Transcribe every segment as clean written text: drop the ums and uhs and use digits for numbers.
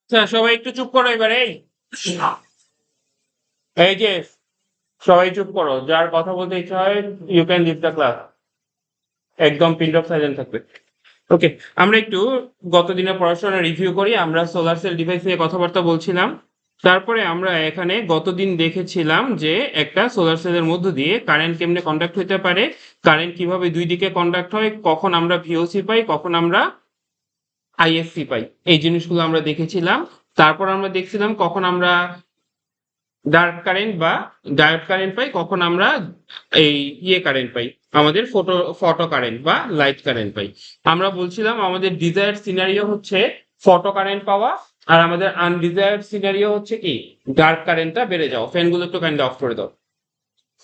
আচ্ছা, সবাই একটু চুপ করো এবার। এই যে সবাই চুপ করো, যার কথা বলতে ইচ্ছা হয় you can leave the class. একদম পিন ড্রপ সাইলেন্ট থাকবে। ওকে, আমরা একটু গত দিনের পড়াশোনা রিভিউ করি। আমরা সোলার সেল ডিভাইস নিয়ে কথাবার্তা বলছিলাম। তারপরে আমরা এখানে গতদিন দেখেছিলাম যে একটা সোলার সেলের মধ্য দিয়ে কারেন্ট কেমনে কন্ডাক্ট হতে পারে, কারেন্ট কিভাবে দুই দিকে কন্ডাক্ট হয়, কখন আমরা ভিওসি পাই, কখন আমরা আইএসসি পাই, এই জিনিসগুলো আমরা দেখেছিলাম। তারপর আমরা দেখছিলাম কখন আমরা ডার্ক কারেন্ট বা ডায়োড কারেন্ট পাই, কখন আমরা এই কারেন্ট পাই, আমাদের ফটো কারেন্ট বা লাইট কারেন্ট পাই। আমরা বলছিলাম আমাদের ডিজায়ার্ড সিনারিও হচ্ছে ফটো কারেন্ট পাওয়া, আর আমাদের আনডিজায়ার্ড সিনারিও হচ্ছে কি ডার্ক কারেন্টটা বেড়ে যাও। ফ্যানগুলো একটু কাইন্ডলি অফ করে দাও,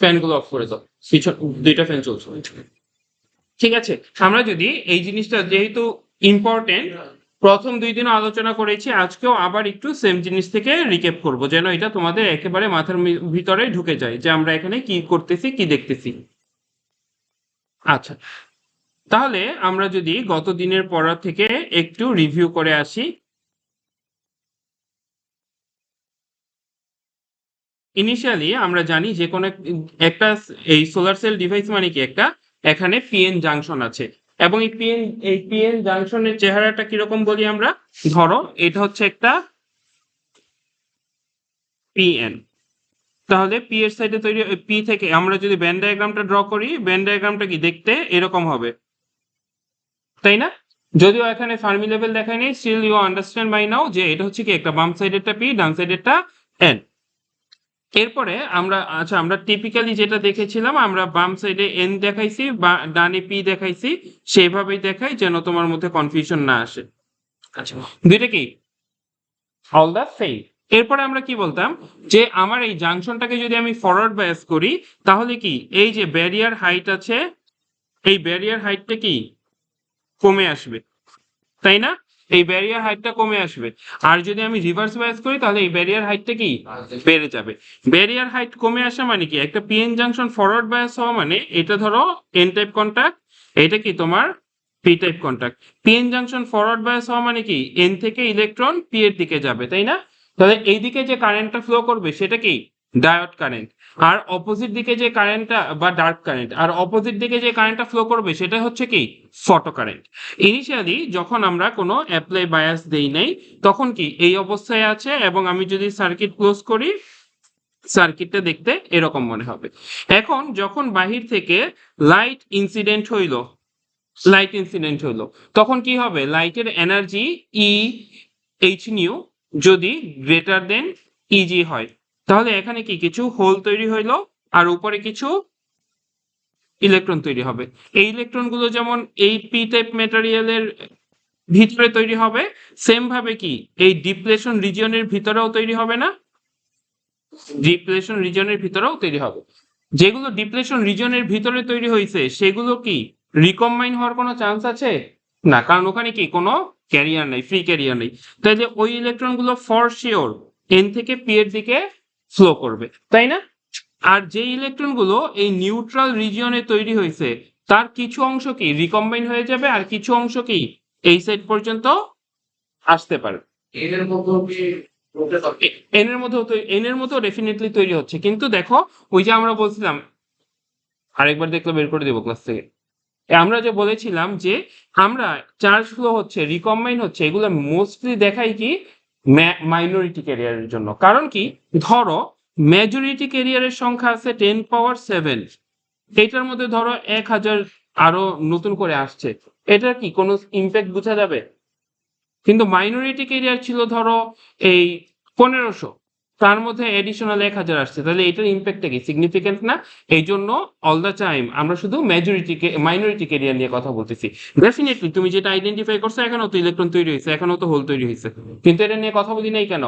ফ্যানগুলো অফ করে দাও, পিছন দুইটা ফ্যান চলছে। ঠিক আছে, আমরা যদি এই জিনিসটা যেহেতু ইম্পর্টেন্ট, প্রথম 2 দিন আলোচনা করেছি, আজকেও আবার একটু সেম জিনিস থেকে রিক্যাপ করব, যেন এটা তোমাদের একেবারে মাথার ভিতরে ঢুকে যায় যে আমরা এখানে কি করতেছি, কি দেখতেছি। আচ্ছা, তাহলে আমরা যদি গত দিনের পড়া থেকে একটু রিভিউ করে আসি। ইনিশিয়ালি আমরা জানি যে কোনো একটা এই সোলার সেল ডিভাইস মানে কি একটা এখানে পিএন জাংশন আছে, এবং এই পিএন জাংশনের চেহারাটা কিরকম বলি আমরা। ধরো এটা হচ্ছে একটা পিএন, তাহলে পি এর সাইডে তৈরি পি থেকে আমরা যদি ব্যান ডায়াগ্রামটা ড্র করি, ব্যান ডায়াগ্রামটা কি দেখতে এরকম হবে, তাই না? যদিও এখানে ফার্মি লেভেল দেখায়নি, স্টিল ইউ আন্ডারস্ট্যান্ড বাই নাও যে এটা হচ্ছে কি একটা বাম সাইডেরটা পি, ডান সাইডেরটা এন। এরপরে আমরা টিপিক্যালি যেটা দেখেছিলাম, আমরা বাম সাইডে এন দেখাইছি বা ডানে পি দেখাইছি, সেইভাবেই দেখাই যেন তোমার মধ্যে কনফিউশন না আসে। আচ্ছা, দুইটা কি অল দ্য সেম। এরপরে আমরা কি বলতাম যে আমার এই জাংশনটাকে যদি আমি ফরওয়ার্ড বায়াস করি, তাহলে কি এই যে ব্যারিয়ার হাইট আছে, এই ব্যারিয়ার হাইটটা কি কমে আসবে, তাই না? এই ব্যারিয়ার হাইটটা কমে আসবে। আর যদি আমি রিভার্স বায়াস করি, তাহলে এই ব্যারিয়ার হাইটটা কি বেড়ে যাবে। ব্যারিয়ার হাইট কমে আসা মানে কি একটা পিএন জাংশন ফরওয়ার্ড বায়াস হওয়া মানে এটা ধরো এন টাইপ কন্টাক্ট, এটা কি তোমার P type contact. PN junction forward bias হওয়া মানে কি এন থেকে ইলেকট্রন পি এর দিকে যাবে, তাই না? তাহলে এইদিকে যে কারেন্টটা ফ্লো করবে সেটা কি ডায়োড কারেন্ট, আর অপোজিট দিকে যে কারেন্টটা বা ডার্ক কারেন্ট, আর অপোজিট দিকে যে কারেন্টটা ফ্লো করবে সেটা হচ্ছে কি ফটো কারেন্ট। ইনিশিয়ালি যখন আমরা কোনো অ্যাপ্লাই বায়াস দেই নাই, তখন কি এই অবস্থায় আছে, এবং আমি যদি সার্কিট ক্লোজ করি, সার্কিটটা দেখতে এরকম মনে হবে। এখন যখন বাহির থেকে লাইট ইনসিডেন্ট হইল, তখন কি হবে, লাইটের এনার্জি ই এইচ নিউ যদি গ্রেটার দেন ইজি হয়, তাহলে এখানে কি কিছু হোল তৈরি হইলো, আর উপরে কিছু ইলেকট্রন তৈরি হবে। এই ইলেকট্রনগুলো যেমন এই পি টাইপ ম্যাটেরিয়ালের ভিতরে তৈরি হবে, সেম ভাবে কি এই ডিপ্লেশন রিজিয়নের ভিতরেও তৈরি হবে না, ডিপ্লেশন রিজিয়নের ভিতরেও তৈরি হবে। যেগুলো ডিপ্লেশন রিজিয়নের ভিতরে তৈরি হয়েছে সেগুলো কি রিকম্বাইন হওয়ার কোনো চান্স আছে? না, কারণ ওখানে কি কোনো ক্যারিয়ার নাই, ফ্রি ক্যারিয়ার নেই। তাইলে ওই ইলেকট্রনগুলো ফর শিওর এন থেকে পি এর দিকে ফ্লো করবে, তাই না? আর যে ইলেকট্রনগুলো এই নিউট্রাল রিজিয়নে তৈরি হয়েছে, তার কিছু অংশ কি রিকম্বাইন হয়ে যাবে, আর কিছু অংশ কি এই সাইড পর্যন্ত আসতে পারে। এনের মতো ডেফিনেটলি তৈরি হচ্ছে, কিন্তু দেখো ওই যে আমরা বলছিলাম, আরেকবার দেখলে বের করে দেবো ক্লাস থেকে। আমরা যে বলেছিলাম যে আমরা চার্জ ফ্লো হচ্ছে, রিকম্বাইন হচ্ছে, এগুলো মোস্টলি দেখাই কি মাইনরিটি ক্যারিয়ারের জন্য। কারণ কি, ধরো মেজরিটি ক্যারিয়ারের সংখ্যা আছে 10⁻⁷, এটার মধ্যে ধরো 1000 আরো নতুন করে আসছে, এটার কি কোনো ইম্প্যাক্ট বোঝা যাবে? কিন্তু মাইনরিটি ক্যারিয়ার ছিল ধরো এই 1500, তার মধ্যে এডিশনাল 1000 আসছে, তাহলে এটার ইম্প্যাক্টটা কি সিগনিফিকেন্ট না? এই জন্য অল দ্য টাইম আমরা শুধু মাইনরিটি ক্যারিয়ার নিয়ে কথা বলতেছি। ডেফিনেটলি তুমি যেটা আইডেন্টিফাই করছো, এখানেও তো ইলেকট্রন তৈরি হয়েছে, এখানেও তো হোল তৈরি হয়েছে, কিন্তু এটা নিয়ে কথা বলি নাই কেন?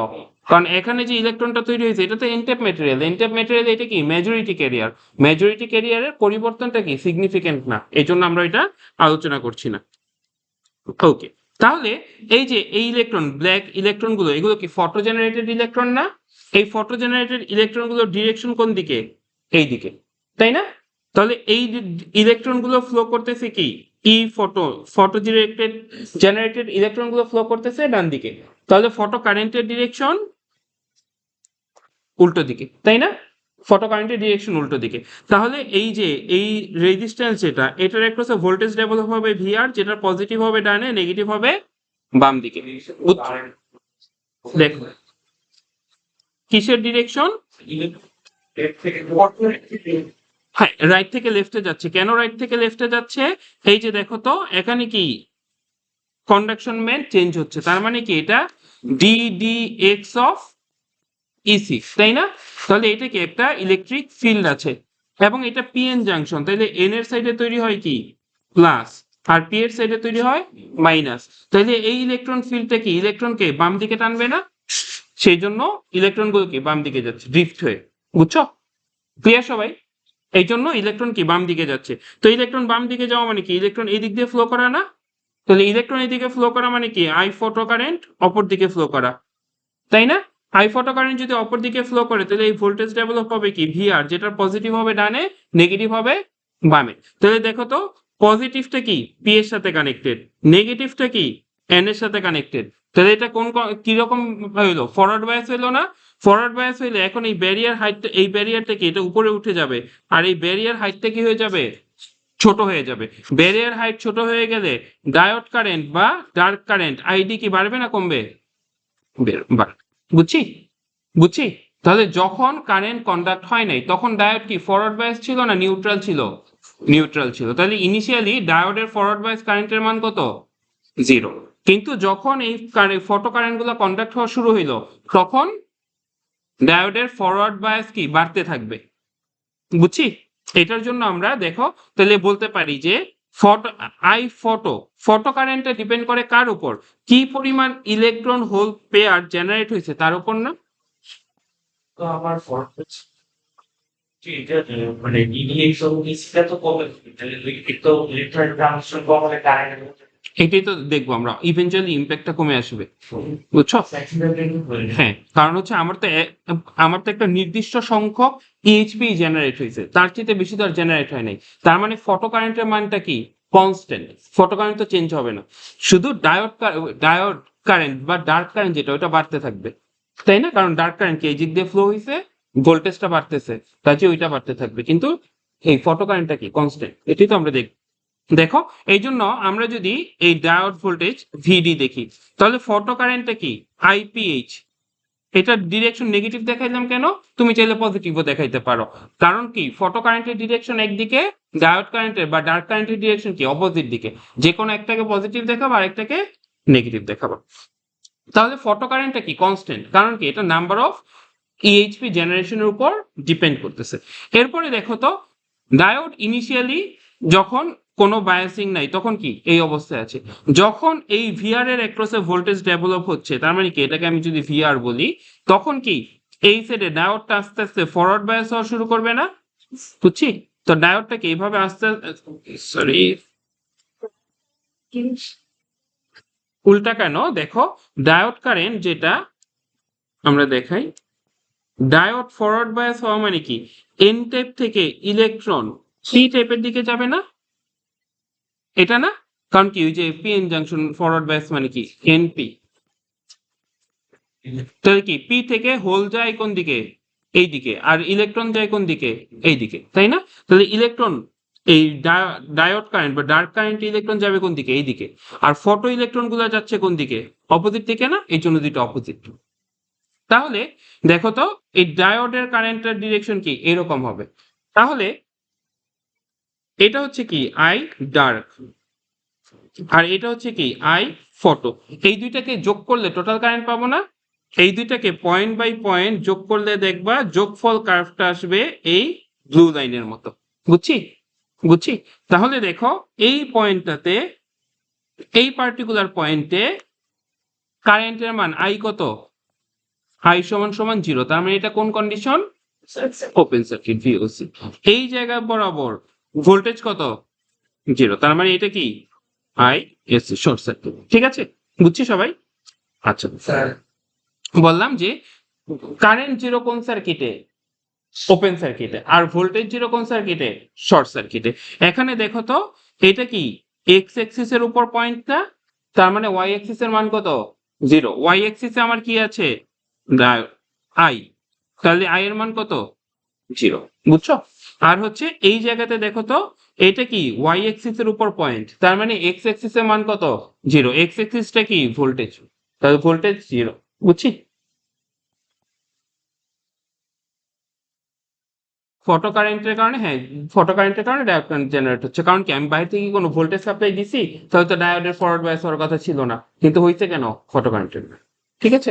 কারণ এখানে যে ইলেকট্রনটা তৈরি হয়েছে এটা তো এনটেপ ম্যাটেরিয়াল, এটা কি মেজরিটি ক্যারিয়ার, মেজরিটি ক্যারিয়ারের পরিবর্তনটা কি সিগনিফিকেন্ট না, এই জন্য আমরা এটা আলোচনা করছি না। ওকে, তাহলে এই যে এই ইলেকট্রন ব্ল্যাক ইলেকট্রনগুলো, এগুলো কি ফটো জেনারেটেড ইলেকট্রন না? এই ফটো জেনারেটেড ইলেকট্রনগুলোর ডিরেকশন কোন দিকে? এই দিকে, তাই না? তাহলে এই ইলেকট্রনগুলো ফ্লো করতেছে কি ফটো জেনারেটেড ইলেকট্রনগুলো ফ্লো করতেছে ডান দিকে। তাহলে ফটো কারেন্টের ডিরেকশন উল্টো দিকে, তাই না? ফটো কারেন্টের ডিরেকশন উল্টো দিকে। তাহলে এই যে এই রেজিস্ট্যান্স যেটা, এটার অ্যাক্রসে ভোল্টেজ ডেভেলপ হবে ভিআর, যেটা পজিটিভ হবে ডানে, নেগেটিভ হবে বাম দিকে। দেখো কিসের ডিরেকশন? হ্যাঁ, রাইট থেকে লেফটে যাচ্ছে। কেন রাইট থেকে লেফটে যাচ্ছে? এই যে দেখো তো এখানে কি কন্ডাকশন ব্যান্ড চেঞ্জ হচ্ছে, তার মানে কি এটা ডিডিএক্স অফ ইসি, তাই না? তাহলে এটা কি একটা ইলেকট্রিক ফিল্ড আছে এবং এটা পিএন জাংশন, তাহলে এন এর সাইডে তৈরি হয় কি প্লাস আর পি এর সাইডে তৈরি হয় মাইনাস। তাহলে এই ইলেকট্রন ফিল্ডটা কি ইলেকট্রনকে বাম দিকে টানবে না? সেই জন্য ইলেকট্রনগুলো কি বাম দিকে যাচ্ছে ড্রিফট হয়ে। বুঝছো? ক্লিয়ার সবাই? এই জন্য ইলেকট্রন কি বাম দিকে যাচ্ছে। তো ইলেকট্রন বাম দিকে যাওয়া মানে কি ইলেকট্রন এই দিক দিয়ে ফ্লো করা না? তাহলে ইলেকট্রন এই দিকে ফ্লো করা মানে কি আই ফটো কারেন্ট অপর দিকে ফ্লো করা, তাই না? আই ফটো কারেন্ট যদি অপর দিকে ফ্লো করে তাহলে এই ভোল্টেজ ডেভেলপ হবে কি ভিআর, যেটা পজিটিভ হবে ডানে, নেগেটিভ হবে বামে। তাহলে দেখো তো পজিটিভটা কি পি এর সাথে কানেক্টেড, নেগেটিভটা কি এন এর সাথে কানেক্টেড। তাহলে এটা কোন কিরকম হইলো? ফরওয়ার্ড বায়াস হইলো না? ফরওয়ার্ড বায়াস হইলে এখন এই ব্যারিয়ার হাইটটা, এই ব্যারিয়ারটা কি এটা উপরে উঠে যাবে, আর এই ব্যারিয়ার হাইটটা কি হয়ে যাবে ছোট হয়ে যাবে। ব্যারিয়ার হাইট ছোট হয়ে গেলে ডায়োড কারেন্ট বা ডার্ক কারেন্ট আইডি কি বাড়বে না কমবে? বুঝছি বুঝছি। তাহলে যখন কারেন্ট কন্ডাক্ট হয় নাই তখন ডায়োড কি ফরওয়ার্ড বায়াস ছিল না নিউট্রাল ছিল? নিউট্রাল ছিল। তাহলে ইনিশিয়ালি ডায়োডের ফরওয়ার্ড বায়াস কারেন্টের মান কত? 0। কিন্তু যখন এই ফটো কারেন্ট গুলো কন্ডাক্ট হওয়া শুরু হইলো তখন ডায়োডের ফরওয়ার্ড বায়াস কি বাড়তে থাকবে। বুঝছি? এটার জন্য আমরা দেখো তাহলে বলতে পারি যে ফটো ফটো কারেন্টটা ডিপেন্ড করে কার উপর? কি পরিমাণ ইলেকট্রন হোল পেয়ার জেনারেট হয়েছে তার উপর না? তো আমার মানে তো কমে, তাহলে তো ইলেকট্রন ট্রান্সফার কমলে কারেন্ট এটাই তো দেখবো আমরা, ইভেনচুয়ালি ইম্প্যাক্টটা কমে আসবে। বুঝছো? হ্যাঁ, কারণ হচ্ছে আমার তো একটা নির্দিষ্ট সংখ্যক ইএইচপি জেনারেট হয়েছে, তার চেয়ে বেশি তো আর জেনারেট হয় নাই। তার মানে ফটো কারেন্টের মানটা কি কনস্ট্যান্ট, ফটো কারেন্ট তো চেঞ্জ হবে না, শুধু ডায়োড কারেন্ট বা ডার্ক কারেন্ট যেটা ওটা বাড়তে থাকবে, তাই না? কারণ ডার্ক কারেন্ট কি এই দিক দিয়ে ফ্লো হয়েছে, ভোল্টেজটা বাড়তেছে, কাজে ওইটা বাড়তে থাকবে, কিন্তু এই ফটো কারেন্টটা কি কনস্ট্যান্ট। এটাই তো আমরা দেখব। দেখো এই জন্য আমরা যদি এই ডায়োড ভোল্টেজ ভিডি দেখি তাহলে ফটো কারেন্টটা কি আইপিএইচ, এটা ডিরেকশন নেগেটিভ দেখাইলাম কেন? তুমি চাইলে পজিটিভও দেখাইতে পারো, কারণ কি ফটো কারেন্টের ডিরেকশন একদিকে, ডায়োড কারেন্টের বা ডার্ক কারেন্টের ডিরেকশন কি অপোজিট দিকে। যে কোনো একটাকে পজিটিভ দেখাবো আর একটাকে নেগেটিভ দেখাবো। তাহলে ফটো কারেন্টটা কি কনস্ট্যান্ট, কারণ কি এটা নাম্বার অফ ইএইচপি জেনারেশনের উপর ডিপেন্ড করতেছে। এরপরে দেখো তো ডায়োড ইনিশিয়ালি যখন কোনো বায়াসিং নাই তখন কি এই অবস্থায় আছে। যখন এই ভিআর এর অ্যাক্রসে ভোল্টেজ ডেভেলপ হচ্ছে, তার মানে কি এটাকে আমি যদি ভিআর বলি, তখন কি এই সাইডে ডায়োডটা আস্তে আস্তে ফরওয়ার্ড বায়াস হওয়া শুরু করবে না? বুঝছি? তো ডায়োডটাকে এইভাবে আস্তে সরি উল্টা কেন? দেখো ডায়োড কারেন্ট যেটা আমরা দেখাই, ডায়োড ফরওয়ার্ড বায়াস হওয়া মানে কি এন টাইপ থেকে ইলেকট্রন পি টাইপের দিকে যাবে না? এটা না? কারণ কি ওই যে পিএন জাংশন ফরওয়ার্ড বায়াস মানে কি এনপি, তাহলে কি পি থেকে হোল যায় কোন দিকে? এই দিকে, আর ইলেকট্রন যায় কোন দিকে? এই দিকে, তাই না? তাহলে ইলেকট্রন এই ডায়োড কারেন্ট বা ডার্ক কারেন্ট ইলেকট্রন যাবে কোন দিকে? এই দিকে। আর ফটো ইলেকট্রন গুলো যাচ্ছে কোন দিকে? অপোজিট দিকে না? এই জন্য দুটো অপোজিট। তাহলে দেখো তো এই ডায়োডের কারেন্টের ডিরেকশন কি এরকম হবে। তাহলে এটা হচ্ছে কি আই ডার্ক আর এটা হচ্ছে কি আই ফটো, এই দুইটাকে যোগ করলে টোটাল কারেন্ট পাবো না? এই দুইটাকে পয়েন্ট বাই পয়েন্ট যোগ করলে দেখবা যোগফল কার্ভটা আসবে এই ব্লু লাইনের মতো। বুঝছি? বুঝছি। তাহলে দেখো এই পয়েন্টটাতে, এই পার্টিকুলার পয়েন্টে কারেন্টের মান আই কত? আই সমান সমান 0, তার মানে এটা কোন কন্ডিশন? Open circuit VOC. এই জায়গা বরাবর ভোল্টেজ কত? 0, তার মানে এটা কি আই এসি শর্ট সার্কিট। ঠিক আছে? বুঝছি সবাই? আচ্ছা স্যার বললাম যে কারেন্ট 0 কোন সার্কিটে? ওপেন সার্কিটে। আর ভোল্টেজ 0 কোন সার্কিটে? শর্ট সার্কিটে। এখানে দেখো তো এটা কি এক্স অ্যাক্সিস এর উপর পয়েন্টটা, তার মানে ওয়াই অ্যাক্সিস এর মান কত? 0। ওয়াই অ্যাক্সিসে আমার কি আছে? আই। তাহলে আই এর মান কত? 0। বুঝছো? আর হচ্ছে এই জায়গাতে দেখো তো, এটা কি ওয়াই অ্যাক্সিস এর উপর পয়েন্ট, তার মানে এক্স অ্যাক্সিস এর মান কত? 0। এক্স অ্যাক্সিসটা কি? ভোল্টেজ। তাহলে ভোল্টেজ 0। বুঝছি? ফটো কারেন্টের কারণে, হ্যাঁ, ফটো কারেন্টের কারণে ডায়োড কারেন্ট জেনারেট হচ্ছে। কারণ কি আমি বাইরে থেকে কি কোনো ভোল্টেজ সাপ্লাই দিছি, তাহলে তো ডায়োডের ফরওয়ার্ড বায়াস হওয়ার কথা ছিল না, কিন্তু হইছে কেন? ফটো কারেন্টের। ঠিক আছে?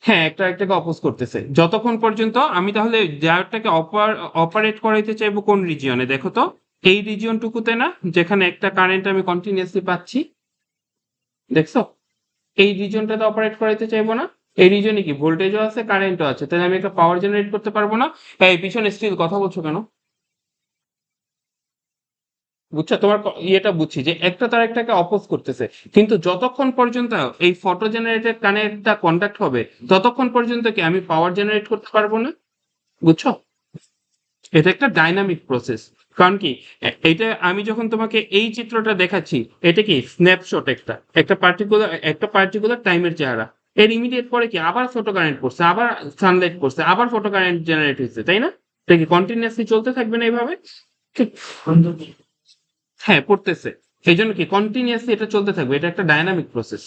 হ্যাঁ, একটা একটাকে অপোজ করতেছে যতক্ষণ পর্যন্ত আমি, তাহলে ডায়োডটাকে অপারেট করাইতে চাইবো কোন রিজিয়নে দেখো তো? এই রিজিয়নটুকুতে না, যেখানে একটা কারেন্ট আমি কন্টিনিউয়াসলি পাচ্ছি, দেখছো? এই রিজনটাতে অপারেট করাইতে চাইবো না? এই রিজনে কি ভোল্টেজও আছে, কারেন্টও আছে, তাহলে আমি একটা পাওয়ার জেনারেট করতে পারবো না? এই পিছনে স্টিল কথা বলছো কেন? বুঝছো? তোমার ইয়েটা বুঝছি যে একটা তার একটাকে অপোজ করতেছে, কিন্তু যতক্ষণ পর্যন্ত এই ফটো জেনারেটেড কানেক্টটা কন্ট্যাক্ট হবে, ততক্ষণ পর্যন্ত কি আমি পাওয়ার জেনারেট করতে পারবো না? বুঝছো? এটা একটা ডাইনামিক প্রসেস। কারণ কি এটা আমি যখন তোমাকে এই চিত্রটা দেখাচ্ছি, এটা কি স্ন্যাপশট, একটা পার্টিকুলার টাইমের চেহারা। এর ইমিডিয়েট পরে কি আবার ফটো কারেন্ট পড়ছে, আবার সানলাইট পড়ছে, আবার ফটো কারেন্ট জেনারেট হয়েছে, তাই না? এটা কি কন্টিনিউয়াসলি চলতে থাকবে না এইভাবে? ঠিক। হ্যাঁ, পড়তেছে। সেই জন্য কি কন্টিনিউয়াসলি এটা চলতে থাকবে, এটা একটা ডাইনামিক প্রসেস।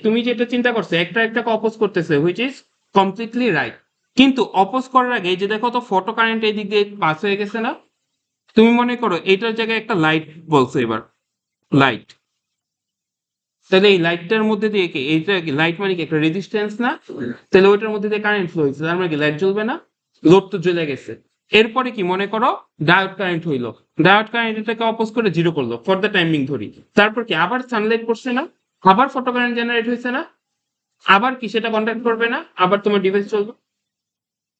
তুমি যেটা চিন্তা করছো একটা একটাকে অপোজ করতেছে, হুইচ ইজ কমপ্লিটলি রাইট। কিন্তু অপোজ করার আগে এই যে দেখো তো, ফটো কারেন্ট এই দিক দিয়ে পাস হয়ে গেছে না? তুমি মনে করো এটার জায়গায় একটা লাইট বলছো, এবার লাইট। তাহলে এই লাইটটার মধ্যে দিয়ে কি, এইটা কি লাইট মানে কি একটা রেজিস্ট্যান্স না? তাহলে ওইটার মধ্যে দিয়ে কারেন্ট ফ্লো হয়েছে, তার মানে কি লাইট জ্বলবে না? লোড তো জ্বলে গেছে। এরপরে কি মনে করো ডায়োড কারেন্ট হইলো, ডায়োড কারেন্ট এটাকে অপোজ করে জিরো করলো ফর দ্য টাইমিং ধরি। তারপর কি আবার সানলাইট পড়ছে না? আবার ফটো কারেন্ট জেনারেট হয়েছে না? আবার কি সেটা কন্ট্যাক্ট করবে না? আবার তোমার ডিভাইস চলবে।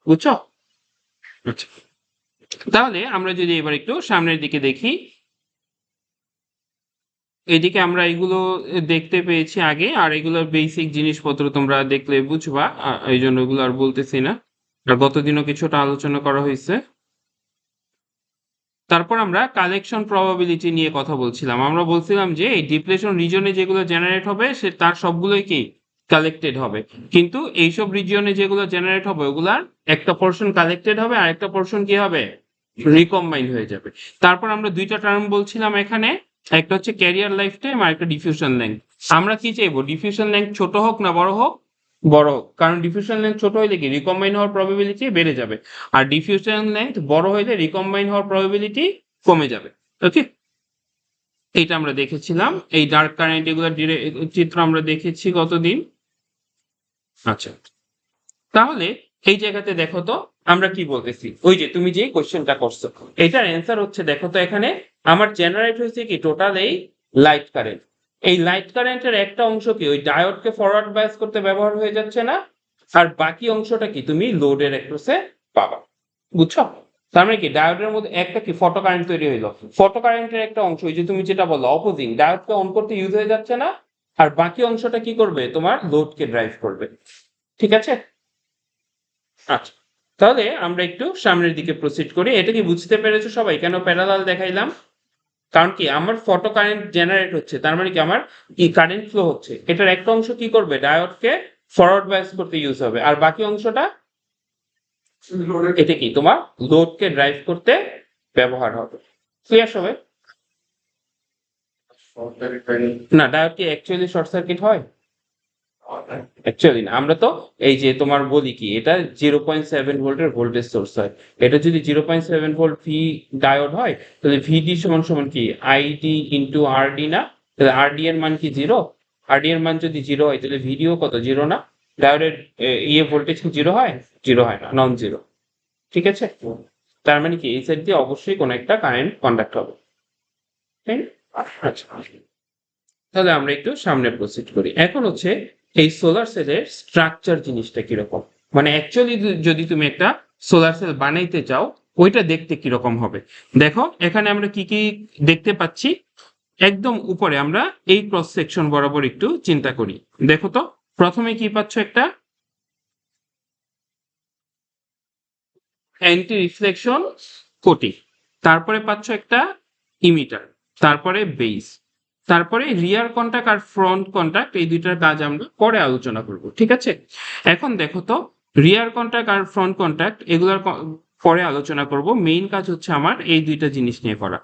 বুঝছো? আচ্ছা, তাহলে আমরা যদি এবার একটু সামনের দিকে দেখি, এদিকে আমরা এগুলো দেখতে পেয়েছি আগে, আর এগুলোর বেসিক জিনিসপত্র তোমরা দেখলে বুঝবা, এই জন্য এগুলো আর বলতেছি না। আর গতদিনও কিছুটা আলোচনা করা হয়েছে। তারপর আমরা কালেকশন প্রবাবিলিটি নিয়ে কথা বলছিলাম। আমরা বলছিলাম যে এই ডিপ্লেশন রিজনে যেগুলো জেনারেট হবে সে তার সবগুলোই কি কালেক্টেড হবে, কিন্তু এইসব রিজিয়নে যেগুলো জেনারেট হবে ওগুলার একটা পোর্শন কালেক্টেড হবে আর একটা পোর্শন কি হবে? রিকম্বাইন্ড হয়ে যাবে। তারপর আমরা দুইটা টার্ম বলছিলাম এখানে, একটা হচ্ছে ক্যারিয়ার লাইফ টাইম আর একটা ডিফিউশন লেন্থ। আমরা কি চাইবো? ডিফিউশন লেন্থ ছোট হোক না বড় হোক? বড় হোক, কারণ ডিফিউশন লেন্থ ছোট হইলে কি রিকম্বাইন হওয়ার প্রবাবিলিটি বেড়ে যাবে, আর ডিফিউশন লেন্থ বড় হইলে রিকম্বাইন হওয়ার প্রবাবিলিটি কমে যাবে। ওকে, এইটা আমরা দেখেছিলাম। এই ডার্ক কারেন্ট এগুলোর চিত্র আমরা দেখেছি গতদিন। আচ্ছা, তাহলে এই জায়গাতে দেখো তো আমরা কি বলতেছি, ওই যে তুমি যে কোশ্চেনটা করছো, এটার অ্যান্সার হচ্ছে দেখো তো এখানে আমার জেনারেট হয়েছে কি টোটাল এই লাইট কারেন্ট। এই লাইট কারেন্টের একটা অংশ কি ওই ডায়োডকে ফরওয়ার্ড বায়াস করতে ব্যবহার হয়ে যাচ্ছে না? আর বাকি অংশটা কি তুমি লোডের অ্যাক্রসে পাবা। বুঝছো? তার মানে কি ডায়োডের মধ্যে একটা কি ফটো কারেন্ট তৈরি হইলো, ফটো কারেন্টের একটা অংশ ওই যে তুমি যেটা বললো অপোজিং, ডায়োডকে অন করতে ইউজ হয়ে যাচ্ছে না? আর বাকি অংশটা কি করবে? তোমার লোডকে ড্রাইভ করবে। ঠিক আছে? আচ্ছা, তাহলে আমরা একটু সামনের দিকে প্রসিড করি। এটা কি বুঝতে পেরেছো সবাই কেন প্যারালাল দেখাইলাম? কারণ কি আমার ফটো কারেন্ট জেনারেট হচ্ছে, তার মানে কি আমার কি কারেন্ট ফ্লো হচ্ছে, এটার একটা অংশ কি করবে? ডায়োডকে ফরওয়ার্ড বায়াস করতে ইউজ হবে, আর বাকি অংশটা এটা কি তোমার লোডকে ড্রাইভ করতে ব্যবহার হবে। ক্লিয়ার সবাই? না, ডায়োড কি অ্যাকচুয়ালি শর্ট সার্কিট হয়? অ্যাকচুয়ালি না। আমরা তো এই যে তোমার বলি কি এটা 0.7 ভোল্টের ভোল্টেজ সোর্স হয়। এটা যদি 0.7 ভোল্ট ভি ডায়োড হয়, তাহলে ভিডি সমান সমান কি আইডি ইন্টু আরডি না? তাহলে আরডি এর মান কি জিরো? আরডি এর মান যদি জিরো হয় তাহলে ভিডিও কত? জিরো না? ডায়োডের ইয়ে ভোল্টেজ কি জিরো হয়? জিরো হয় না, নন জিরো। ঠিক আছে? তার মানে কি এই সাইড দিয়ে অবশ্যই কোনো একটা কারেন্ট কন্ডাক্ট হবে। তাই না? আচ্ছা, তাহলে আমরা একটু সামনে প্রসিড করি। এখন হচ্ছে এই সোলার সেলের স্ট্রাকচার জিনিসটা কিরকম, মানে অ্যাকচুয়ালি যদি তুমি একটা সোলার সেল বানাইতে চাও ওইটা দেখতে কিরকম হবে। দেখো এখানে আমরা কি কি দেখতে পাচ্ছি। একদম উপরে আমরা এই ক্রস সেকশন বরাবর একটু চিন্তা করি। দেখো তো প্রথমে কি পাচ্ছ? একটা অ্যান্টি রিফ্লেকশন কোটিং, তারপরে পাচ্ছ একটা ইমিটার, তারপরে বেস। তারপরে রিয়ার কন্টাক্ট আর ফ্রন্ট কন্টাক্ট এই দুইটার কাজ আমরা পরে আলোচনা করব, ঠিক আছে? এখন দেখো তো, রিয়ার কন্টাক্ট আর ফ্রন্ট কন্টাক্ট এগুলোর পরে আলোচনা করব। মেইন কাজ হচ্ছে আমার এই দুইটা জিনিস নিয়ে করা।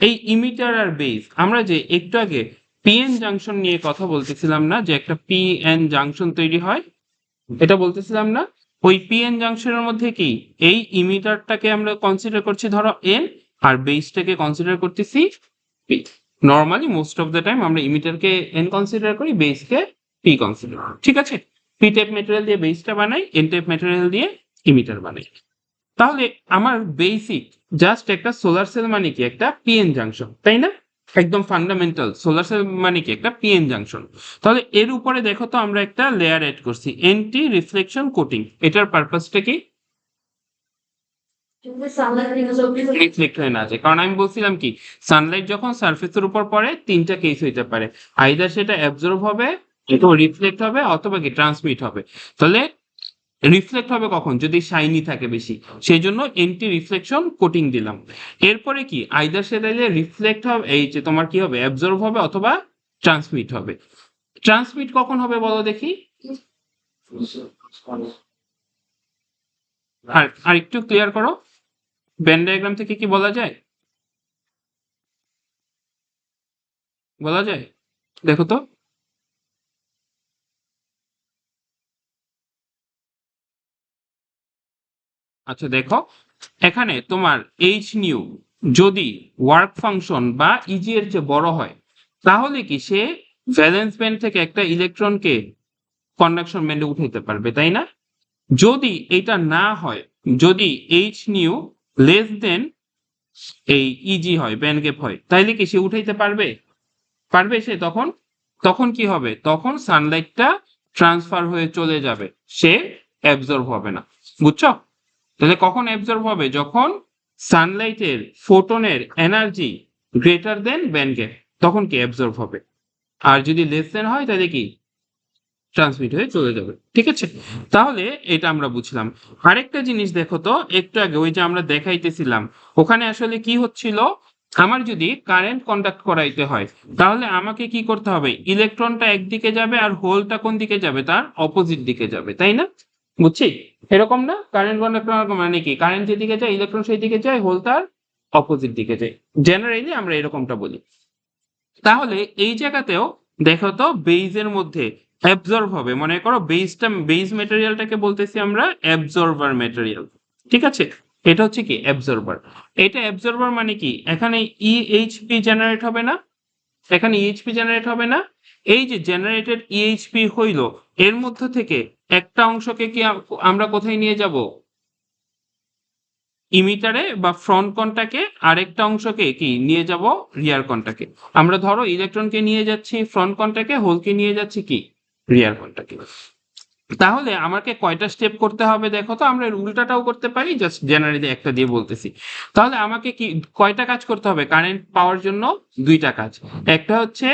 এই ইমিটার আর বেস, আমরা যে একটু আগে পিএন জাংশন নিয়ে কথা বলতেছিলাম না, যে একটা পিএন জাংশন তৈরি হয়, এটা বলতেছিলাম না? ওই পিএন জাংশনের মধ্যে কি এই ইমিটারটাকে আমরা কনসিডার করছি ধরো এন, আর বেসটাকে কনসিডার করতেছি P. Normally most of the time আমরা ইমিটারকে এন কনসিডার করি, বেসকে পি কনসিডার করি, ঠিক আছে? পি টাইপ ম্যাটেরিয়াল দিয়ে বেসটা বানাই, এন টাইপ ম্যাটেরিয়াল দিয়ে ইমিটার বানাই। তাহলে আমার বেসিক জাস্ট একটা সোলার সেল মানে কি একটা পিএন জাংশন, তাই না? একদম ফান্ডামেন্টাল সোলার সেল মানে কি একটা পিএন জাংশন। তাহলে এর উপরে দেখো তো আমরা একটা লেয়ার এড করছি, এন্টি রিফ্লেকশন কোটিং। এটার পারপাসটা কি? রিফ্লেক্ট হয়ে না যায়, কারণ আমি বলছিলাম কি সানলাইট যখন সারফেসের উপর পড়ে তিনটা কেস হইতে পারে, আইদার সেটা অ্যাবজর্ব হবে, অথবা রিফ্লেক্ট হবে, অথবা কি ট্রান্সমিট হবে। তাহলে রিফ্লেক্ট হবে কখন? যদি শাইনি থাকে বেশি, সেই জন্য এন্টি রিফ্লেকশন কোটিং দিলাম। এরপরে কি আইদার সেটা রিফ্লেক্ট হবে, এই যে তোমার কি হবে অ্যাবজর্ব হবে, অথবা ট্রান্সমিট হবে। ট্রান্সমিট কখন হবে বলো দেখি? আর একটু ক্লিয়ার করো, ভেন ডায়াগ্রাম থেকে কি বলা যায়? বলা যায়? দেখো তো। আচ্ছা দেখো, এখানে তোমার এইচ নিউ যদি ওয়ার্ক ফাংশন বা ইজি এর চেয়ে বড় হয়, তাহলে কি সে ভ্যালেন্স ব্যান্ড থেকে একটা ইলেকট্রনকে কন্ডাকশন ব্যান্ডে উঠাইতে পারবে, তাই না? যদি এটা না হয়, যদি এইচ নিউ লেস দেন এই ইজি হয়, ব্যান্ড গ্যাপ হয়, তাইলে কি সে উঠাইতে পারবে? পারবে সে? তখন তখন কি হবে? তখন সানলাইটটা ট্রান্সফার হয়ে চলে যাবে, সে অ্যাবজর্ব হবে না। বুঝছো? তাহলে কখন অ্যাবজর্ব হবে? যখন সানলাইটের ফোটনের energy greater than band gap, তখন কি অ্যাবজর্ব হবে। আর যদি লেস দেন হয় তাহলে কি ট্রান্সমিট হয়ে চলে যাবে, ঠিক আছে? তাহলে এটা আমরা বুঝলাম। আরেকটা জিনিস দেখো তো, একটু আগে ওই যে আমরা দেখাইতেছিলাম, ওখানে আসলে কি হচ্ছিল, আমার যদি কারেন্ট কন্ডাক্ট করাইতে হয়, তাহলে আমাকে কি করতে হবে? ইলেকট্রনটা একদিকে যাবে আর হোলটা কোন দিকে যাবে? তার অপোজিট দিকে যাবে, তাই না? বুঝছি? এরকম না? কারেন্ট কন্ডাক্ট মানে কি, কারেন্ট যেদিকে যায় ইলেকট্রন সেই দিকে যায়, হোল তার অপোজিট দিকে যায়। জেনারেলি আমরা এরকমটা বলি। তাহলে এই জায়গাতেও দেখো তো, বেইজের মধ্যে অ্যাবজর্ব হবে, মনে করো বেইজ ম্যাটেরিয়ালটাকে বলতেছি আমরা অ্যাবজর্বার ম্যাটেরিয়াল, ঠিক আছে? এটা হচ্ছে কি অ্যাবজর্বার। এটা অ্যাবজর্বার মানে কি, এখানে ইএইচপি জেনারেট হবে না? এখানে ইএইচপি জেনারেট হবে না? এই যে জেনারেটেড ইএইচপি হইল, এর মধ্য থেকে একটা অংশকে কি আমরা কোথায় নিয়ে যাব? ইমিটারে বা ফ্রন্ট কন্টাকে, আরেকটা অংশকে কি নিয়ে যাব? রিয়ার কন্টাকে। আমরা ধরো ইলেকট্রনকে নিয়ে যাচ্ছি ফ্রন্ট কন্টাকে, হোলকে নিয়ে যাচ্ছি কি রিয়ার কন্টাকে। তাহলে আমাকে কয়টা স্টেপ করতে হবে দেখো তো, আমরা এর উল্টাটাও করতে পারি, জাস্ট জেনারেলি একটা দিয়ে বলতেছি। তাহলে আমাকে কি কয়টা কাজ করতে হবে কারেন্ট পাওয়ার জন্য? দুইটা কাজ। একটা হচ্ছে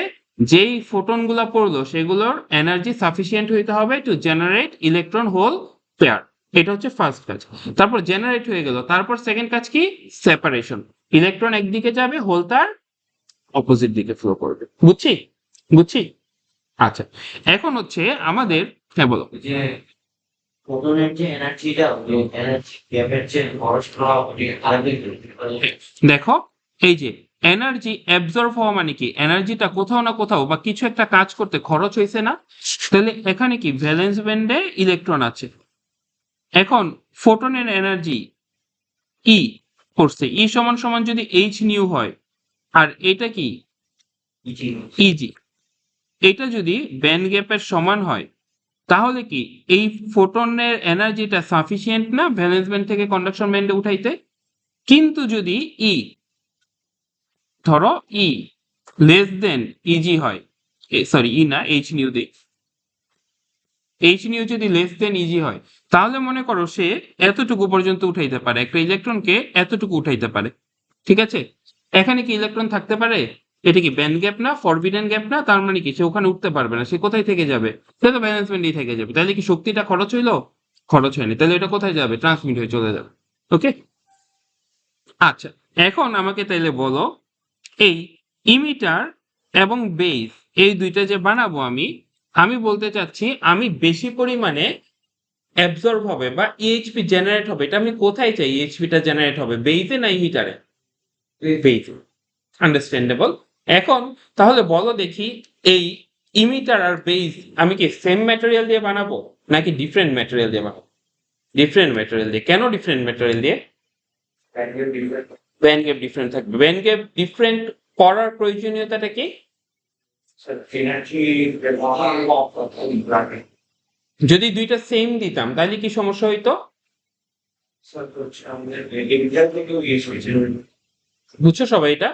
যেই ফোটনগুলো পড়লো সেগুলোর এনার্জি সাফিসিয়েন্ট হইতে হবে to generate electron whole pair, এটা হচ্ছে ফার্স্ট কাজ। তারপর জেনারেট হয়ে গেল, তারপর সেকেন্ড কাজ কি? সেপারেশন। ইলেকট্রন একদিকে যাবে, হোল তার অপোজিট দিকে ফ্লো করবে। বুঝছি? বুঝছি? আচ্ছা, এখন হচ্ছে আমাদের, হ্যাঁ বলো। যে ফোটনের যে এনার্জিটা, ওই এনার্জি গ্যাপের যে খরচটা ওটি আলাদা দেখো, এই যে এনার্জি অ্যাবজর্ব হওয়া মানে কি, এনার্জিটা কোথাও না কোথাও বা কিছু একটা কাজ করতে খরচ হয়েছে না? তাহলে এখানে কি ভ্যালেন্স ব্যান্ডে ইলেকট্রন আছে, এখন ফোটনের এনার্জি ই করছে, ই সমান সমান যদি এইচ নিউ হয়, আর এটা কি ইজি, এটা যদি ব্যান্ড গ্যাপের সমান হয়, তাহলে কি এই ফোটনের এনার্জিটা সাফিসিয়েন্ট না ভ্যালেন্স ব্যান্ড থেকে কন্ডাকশন ব্যান্ডে উঠাইতে? কিন্তু যদি ই, ধরো ই লেস দেন ইজি হয়, সরি ই না, এইচ নিউ দিই, এইচ নিউ যদি লেস দেন ইজি হয়, তাহলে মনে করো সে এতটুকু পর্যন্ত উঠাইতে পারে, একটা ইলেকট্রনকে এতটুকু উঠাইতে পারে, ঠিক আছে? এখানে কি ইলেকট্রন থাকতে পারে? এটা কি ব্যান্ড গ্যাপ না, ফরবিডেন গ্যাপ না? তার মানে কি সে ওখানে উঠতে পারবে না, সে কোথায় থেকে যাবে? সে তো ব্যালেন্স ব্যান্ডেই থেকে যাবে। তাহলে কি শক্তিটা খরচ হইলো? খরচ হয়নি। তাহলে এটা কোথায় যাবে? ট্রান্সমিট হয়ে চলে যাবে। ওকে, আচ্ছা, এখন আমাকে তাইলে বলো, এই ইমিটার এবং বেস এই দুইটা যে বানাবো আমি বলতে চাচ্ছি আমি বেশি পরিমাণে অ্যাবজর্ব হবে বা ইএইচপি জেনারেট হবে, এটা আমি কোথায় চাই ইএইচপিটা জেনারেট হবে, বেইজে না ইমিটারে? বেইজে। আন্ডারস্ট্যান্ডেবল। এখন তাহলে বলো দেখি এই ইমিটার আর বেইজ আমি কি সেম ম্যাটেরিয়াল দিয়ে বানাবো নাকি ডিফারেন্ট ম্যাটেরিয়াল দিয়ে বানাবো? ডিফারেন্ট ম্যাটেরিয়াল দিয়ে। কেন ডিফারেন্ট ম্যাটেরিয়াল দিয়ে? ব্যান্ড গ্যাপ ডিফারেন্ট থাকবে। ব্যান্ড গ্যাপ ডিফারেন্ট করার প্রয়োজনীয়তাটা কি? এনার্জি ব্যবহার কম লাগে। যদি দুইটা সেম দিতাম তাহলে কি সমস্যা হইতো? স্যার হচ্ছে আমাদের এমিটার থেকেও ইউজ হয়েছে। বুঝছো সবাই এটা?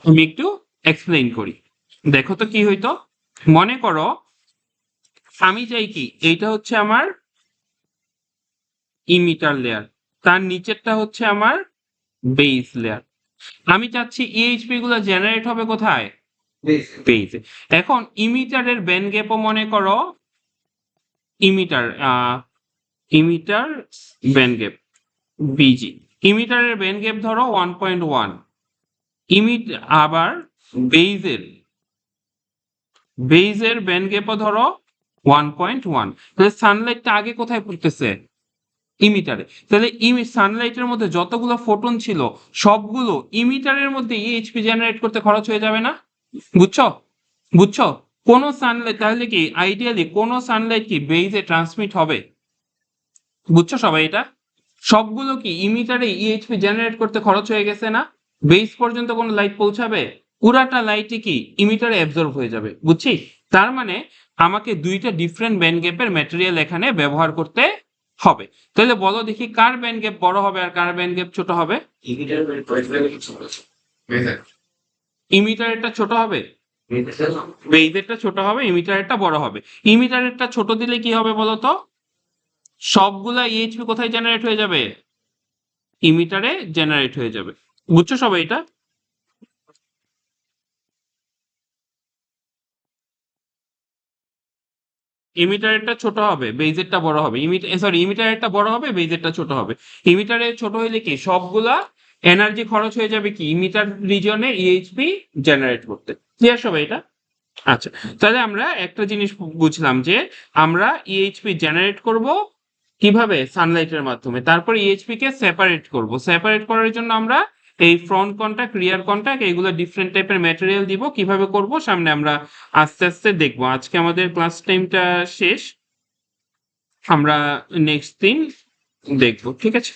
আমি একটু এক্সপ্লেইন করি। দেখো তো কি হইতো, মনে করো আমি চাই কি এইটা হচ্ছে আমার ইমিটার লেয়ার, তার নিচেরটা হচ্ছে আমার বেস লেয়ার। আমি চাচ্ছি ইএইচপি গুলো জেনারেট হবে কোথায়? বেসে। এখন ইমিটারের ব্যান্ড গ্যাপও মনে করো emitter emitter band gap BG, ইমিটারের ব্যান্ড গ্যাপ ধরো 1.1, ইমিট আবার বেইজের ব্যান্ড গ্যাপও ধরো 1.1। তাহলে সানলাইটটা আগে কোথায় পড়তেছে? ইমিটারে। তাহলে সানলাইটের মধ্যে যতগুলো ফোটন ছিল সবগুলো ইমিটারের মধ্যে ইএইচপি জেনারেট করতে খরচ হয়ে যাবে না? বুঝছো? বুঝছো? কোন সানলাইট তাহলে কি আইডিয়ালি কোন সানলাইট কি বেইজে ট্রান্সমিট হবে? বুঝছো সবাই এটা? সবগুলো কি ইমিটারে ইএইচপি জেনারেট করতে খরচ হয়ে গেছে না? বেস পর্যন্ত কোনো লাইট পৌঁছাবে? পুরাটা লাইটই কি ইমিটারে অ্যাবজর্ব হয়ে যাবে। বুঝছি? তার মানে আমাকে দুইটা ডিফারেন্ট ব্যান্ড গ্যাপের ম্যাটেরিয়াল এখানে ব্যবহার করতে হবে। তাহলে বলো দেখি কার ব্যান্ড গ্যাপ বড় হবে আর কার ব্যান্ড গ্যাপ ছোট হবে? ইমিটারেরটা ছোট হবে, বেইজেরটা ছোট হবে, ইমিটারেরটা বড় হবে। ইমিটারেরটা ছোট দিলে কি হবে বলো তো? সবগুলা ইএইচপি কোথায় জেনারেট হয়ে যাবে? ইমিটারে জেনারেট হয়ে যাবে। বুঝছো সবাই এটা? ইমিটারেরটা ছোট হবে, বেইজেরটা বড় হবে। ইমিটারেরটা বড় হবে, বেইজেরটা ছোট হবে। ইমিটারে ছোট হইলে কি সবগুলা এনার্জি খরচ হয়ে যাবে কি ইমিটার রিজিয়নে ইএইচপি জেনারেট করতে। ক্লিয়ার সবাই এটা? আচ্ছা, তাহলে আমরা একটা জিনিস বুঝলাম যে আমরা ইএইচপি জেনারেট করব কিভাবে? সানলাইটের মাধ্যমে। তারপর ইএইচপি কে সেপারেট করব। সেপারেট করার জন্য আমরা এই ফ্রন্ট কন্টাক্ট, রিয়ার কন্টাক্ট এগুলো ডিফারেন্ট টাইপের ম্যাটেরিয়াল দিব। কিভাবে করব সামনে আমরা আস্তে আস্তে দেখবো। আজকে আমাদের ক্লাস টাইমটা শেষ, আমরা নেক্সট দিন দেখবো। ঠিক আছে?